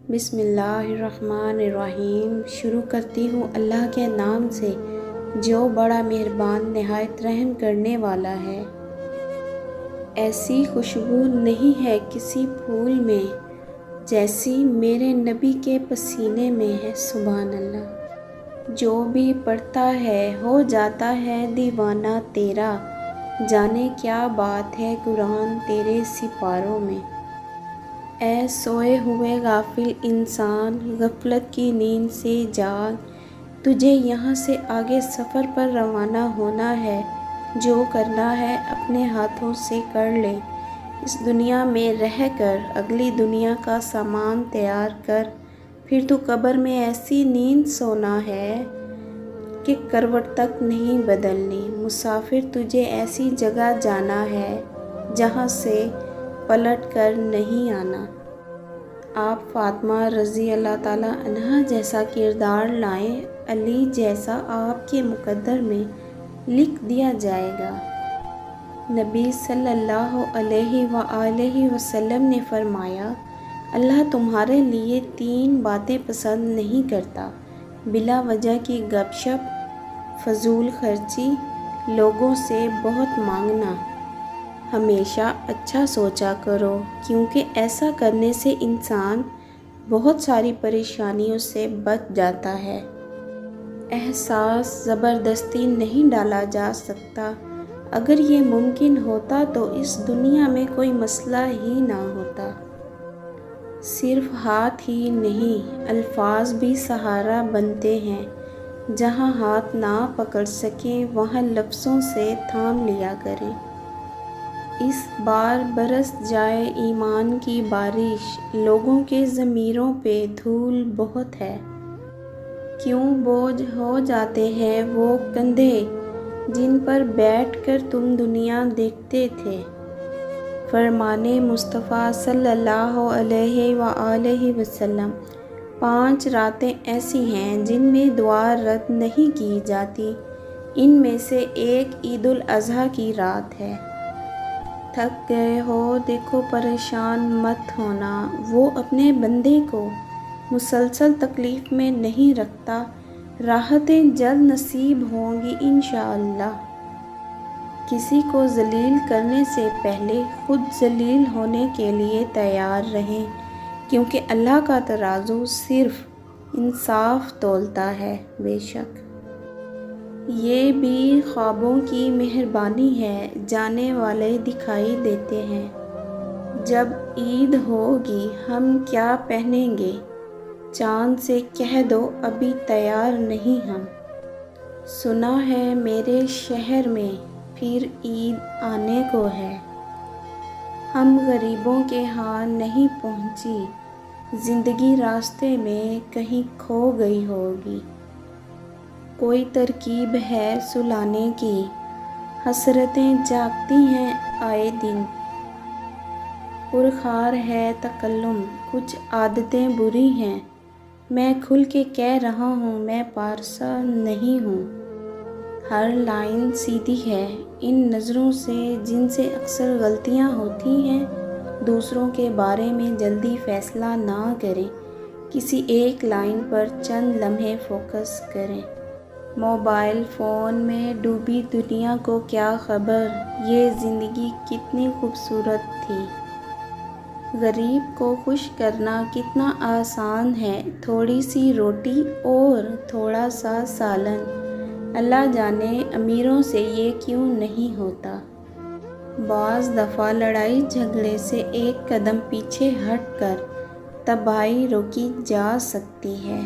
بسم اللہ الرحمن الرحیم۔ شروع کرتی ہوں اللہ کے نام سے جو بڑا مہربان نہایت رحم کرنے والا ہے۔ ایسی خوشبو نہیں ہے کسی پھول میں جیسی میرے نبی کے پسینے میں ہے، سبحان اللہ۔ جو بھی پڑھتا ہے ہو جاتا ہے دیوانہ تیرا، جانے کیا بات ہے قرآن تیرے سپاروں میں۔ اے سوئے ہوئے غافل انسان، غفلت کی نیند سے جاگ، تجھے یہاں سے آگے سفر پر روانہ ہونا ہے۔ جو کرنا ہے اپنے ہاتھوں سے کر لے، اس دنیا میں رہ کر اگلی دنیا کا سامان تیار کر، پھر تو قبر میں ایسی نیند سونا ہے کہ کروٹ تک نہیں بدلنی۔ مسافر تجھے ایسی جگہ جانا ہے جہاں سے پلٹ کر نہیں آنا۔ آپ فاطمہ رضی اللہ تعالیٰ عنہا جیسا کردار لائیں، علی جیسا آپ کے مقدر میں لکھ دیا جائے گا۔ نبی صلی اللہ علیہ وآلہ وسلم نے فرمایا، اللہ تمہارے لیے 3 باتیں پسند نہیں کرتا: بلا وجہ کی گپ شپ، فضول خرچی، لوگوں سے بہت مانگنا۔ ہمیشہ اچھا سوچا کرو، کیونکہ ایسا کرنے سے انسان بہت ساری پریشانیوں سے بچ جاتا ہے۔ احساس زبردستی نہیں ڈالا جا سکتا، اگر یہ ممکن ہوتا تو اس دنیا میں کوئی مسئلہ ہی نہ ہوتا۔ صرف ہاتھ ہی نہیں، الفاظ بھی سہارا بنتے ہیں۔ جہاں ہاتھ نہ پکڑ سکیں وہاں لفظوں سے تھام لیا کریں۔ اس بار برس جائے ایمان کی بارش، لوگوں کے ضمیروں پہ دھول بہت ہے۔ کیوں بوجھ ہو جاتے ہیں وہ کندھے جن پر بیٹھ کر تم دنیا دیکھتے تھے۔ فرمان مصطفیٰ صلی اللہ علیہ وآلہ وسلم، 5 راتیں ایسی ہیں جن میں دعا رد نہیں کی جاتی، ان میں سے ایک عید الاضحیٰ کی رات ہے۔ تھک گئے ہو دیکھو پریشان مت ہونا، وہ اپنے بندے کو مسلسل تکلیف میں نہیں رکھتا، راحتیں جلد نصیب ہوں گی انشاءاللہ۔ کسی کو ذلیل کرنے سے پہلے خود ذلیل ہونے کے لیے تیار رہیں، کیونکہ اللہ کا ترازو صرف انصاف تولتا ہے۔ بے شک یہ بھی خوابوں کی مہربانی ہے، جانے والے دکھائی دیتے ہیں۔ جب عید ہوگی ہم کیا پہنیں گے، چاند سے کہہ دو ابھی تیار نہیں ہم۔ سنا ہے میرے شہر میں پھر عید آنے کو ہے، ہم غریبوں کے ہاں نہیں پہنچی، زندگی راستے میں کہیں کھو گئی ہوگی۔ کوئی ترکیب ہے سلانے کی، حسرتیں جاگتی ہیں آئے دن۔ پرخار ہے تکلم، کچھ عادتیں بری ہیں، میں کھل کے کہہ رہا ہوں میں پارسا نہیں ہوں۔ ہر لائن سیدھی ہے ان نظروں سے جن سے اکثر غلطیاں ہوتی ہیں۔ دوسروں کے بارے میں جلدی فیصلہ نہ کریں، کسی ایک لائن پر چند لمحے فوکس کریں۔ موبائل فون میں ڈوبی دنیا کو کیا خبر یہ زندگی کتنی خوبصورت تھی۔ غریب کو خوش کرنا کتنا آسان ہے، تھوڑی سی روٹی اور تھوڑا سا سالن، اللہ جانے امیروں سے یہ کیوں نہیں ہوتا۔ بعض دفعہ لڑائی جھگڑے سے ایک قدم پیچھے ہٹ کر تباہی روکی جا سکتی ہے۔